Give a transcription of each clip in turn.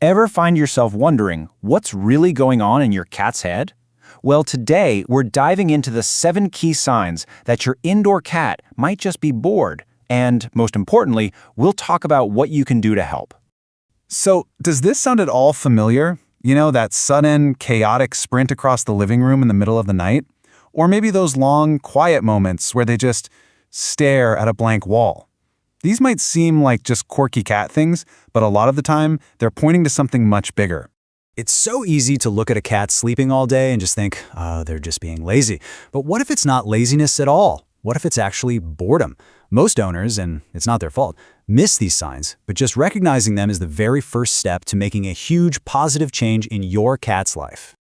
Ever find yourself wondering what's really going on in your cat's head? Well, today we're diving into the 7 key signs that your indoor cat might just be bored, and most importantly, we'll talk about what you can do to help. So, does this sound at all familiar? You know, that sudden, chaotic sprint across the living room in the middle of the night? Or maybe those long, quiet moments where they just stare at a blank wall. These might seem like just quirky cat things, but a lot of the time, they're pointing to something much bigger. It's so easy to look at a cat sleeping all day and just think, they're just being lazy. But what if it's not laziness at all? What if it's actually boredom? Most owners, and it's not their fault, miss these signs, but just recognizing them is the very first step to making a huge positive change in your cat's life.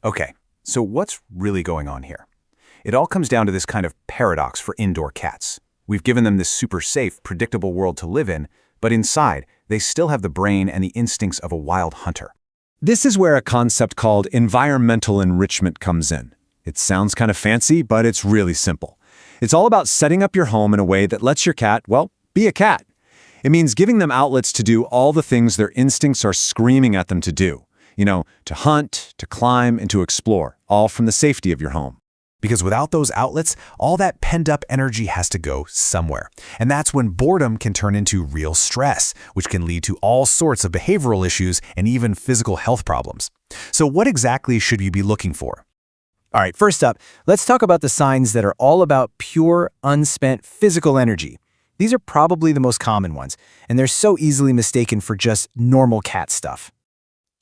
Okay, so what's really going on here? It all comes down to this kind of paradox for indoor cats. We've given them this super safe, predictable world to live in, but inside, they still have the brain and the instincts of a wild hunter. This is where a concept called environmental enrichment comes in. It sounds kind of fancy, but it's really simple. It's all about setting up your home in a way that lets your cat, well, be a cat. It means giving them outlets to do all the things their instincts are screaming at them to do. You know, to hunt, to climb, and to explore, all from the safety of your home. Because without those outlets, all that pent-up energy has to go somewhere. And that's when boredom can turn into real stress, which can lead to all sorts of behavioral issues and even physical health problems. So what exactly should you be looking for? All right, first up, let's talk about the signs that are all about pure, unspent physical energy. These are probably the most common ones, and they're so easily mistaken for just normal cat stuff.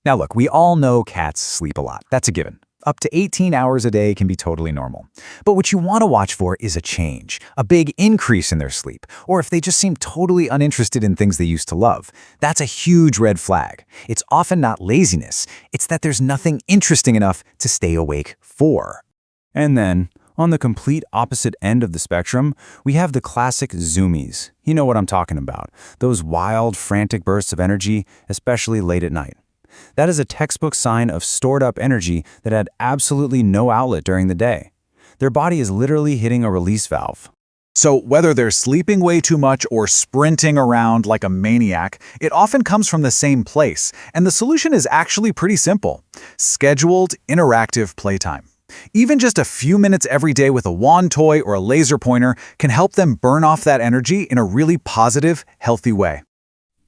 Now look, we all know cats sleep a lot. That's a given. Up to 18 hours a day can be totally normal. But what you want to watch for is a change, a big increase in their sleep, or if they just seem totally uninterested in things they used to love. That's a huge red flag. It's often not laziness, it's that there's nothing interesting enough to stay awake for. And then, on the complete opposite end of the spectrum, we have the classic zoomies. You know what I'm talking about. Those wild, frantic bursts of energy, especially late at night. That is a textbook sign of stored-up energy that had absolutely no outlet during the day. Their body is literally hitting a release valve. So whether they're sleeping way too much or sprinting around like a maniac, it often comes from the same place. And the solution is actually pretty simple. Scheduled, interactive playtime. Even just a few minutes every day with a wand toy or a laser pointer can help them burn off that energy in a really positive, healthy way.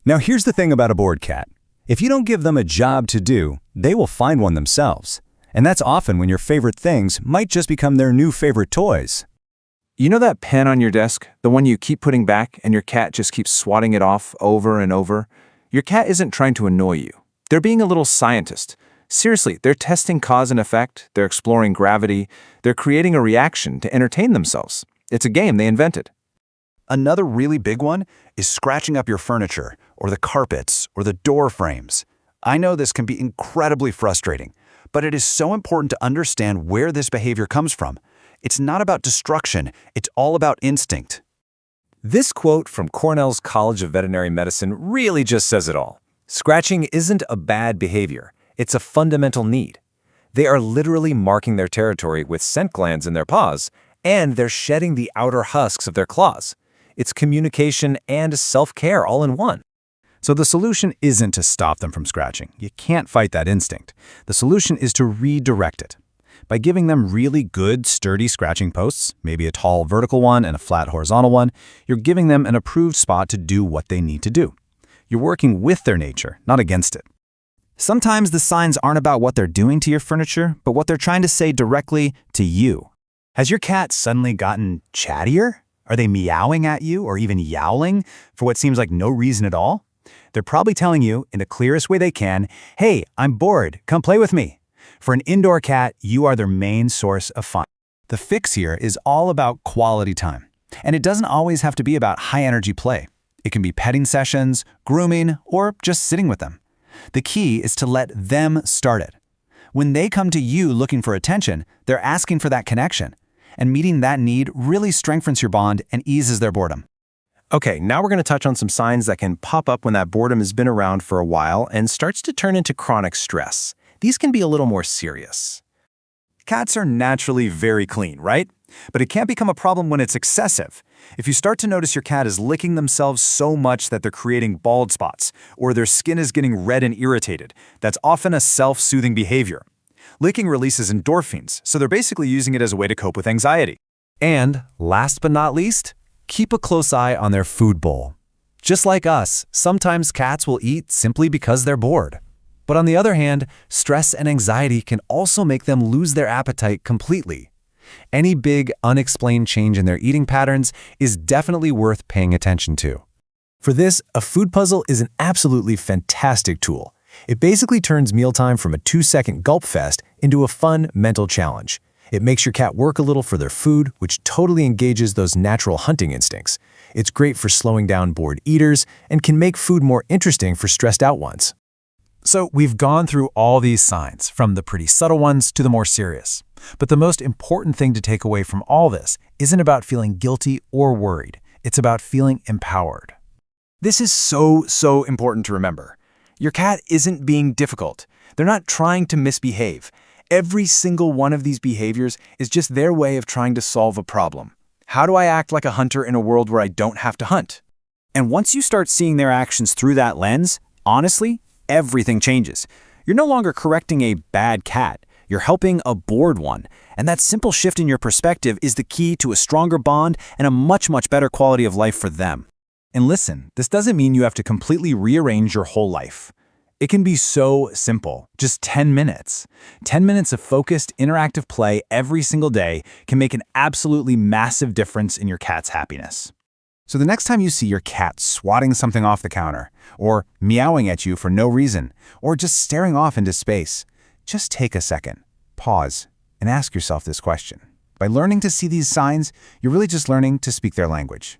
Now here's the thing about a bored cat. If you don't give them a job to do, they will find one themselves. And that's often when your favorite things might just become their new favorite toys. You know that pen on your desk, the one you keep putting back and your cat just keeps swatting it off over and over? Your cat isn't trying to annoy you. They're being a little scientist. Seriously, they're testing cause and effect, they're exploring gravity, they're creating a reaction to entertain themselves. It's a game they invented. Another really big one is scratching up your furniture, or the carpets, or the door frames. I know this can be incredibly frustrating, but it is so important to understand where this behavior comes from. It's not about destruction, it's all about instinct. This quote from Cornell's College of Veterinary Medicine really just says it all. Scratching isn't a bad behavior, it's a fundamental need. They are literally marking their territory with scent glands in their paws, and they're shedding the outer husks of their claws. It's communication and self-care all in one. So the solution isn't to stop them from scratching. You can't fight that instinct. The solution is to redirect it. By giving them really good, sturdy scratching posts, maybe a tall vertical one and a flat horizontal one, you're giving them an approved spot to do what they need to do. You're working with their nature, not against it. Sometimes the signs aren't about what they're doing to your furniture, but what they're trying to say directly to you. Has your cat suddenly gotten chattier? Are they meowing at you or even yowling for what seems like no reason at all? They're probably telling you, in the clearest way they can, hey, I'm bored, come play with me. For an indoor cat, you are their main source of fun. The fix here is all about quality time. And it doesn't always have to be about high-energy play. It can be petting sessions, grooming, or just sitting with them. The key is to let them start it. When they come to you looking for attention, they're asking for that connection. And meeting that need really strengthens your bond and eases their boredom. Okay, now we're going to touch on some signs that can pop up when that boredom has been around for a while and starts to turn into chronic stress. These can be a little more serious. Cats are naturally very clean, right? But it can become a problem when it's excessive. If you start to notice your cat is licking themselves so much that they're creating bald spots, or their skin is getting red and irritated, that's often a self-soothing behavior. Licking releases endorphins, so they're basically using it as a way to cope with anxiety. And, last but not least, keep a close eye on their food bowl. Just like us, sometimes cats will eat simply because they're bored. But on the other hand, stress and anxiety can also make them lose their appetite completely. Any big, unexplained change in their eating patterns is definitely worth paying attention to. For this, a food puzzle is an absolutely fantastic tool. It basically turns mealtime from a 2-second gulp fest into a fun mental challenge. It makes your cat work a little for their food, which totally engages those natural hunting instincts. It's great for slowing down bored eaters and can make food more interesting for stressed out ones. So we've gone through all these signs, from the pretty subtle ones to the more serious. But the most important thing to take away from all this isn't about feeling guilty or worried. It's about feeling empowered. This is so important to remember. Your cat isn't being difficult. They're not trying to misbehave. Every single one of these behaviors is just their way of trying to solve a problem. How do I act like a hunter in a world where I don't have to hunt? And once you start seeing their actions through that lens, honestly, everything changes. You're no longer correcting a bad cat. You're helping a bored one. And that simple shift in your perspective is the key to a stronger bond and a much better quality of life for them. And listen, this doesn't mean you have to completely rearrange your whole life. It can be so simple, just 10 minutes. 10 minutes of focused, interactive play every single day can make an absolutely massive difference in your cat's happiness. So the next time you see your cat swatting something off the counter, or meowing at you for no reason, or just staring off into space, just take a second, pause, and ask yourself this question. By learning to see these signs, you're really just learning to speak their language.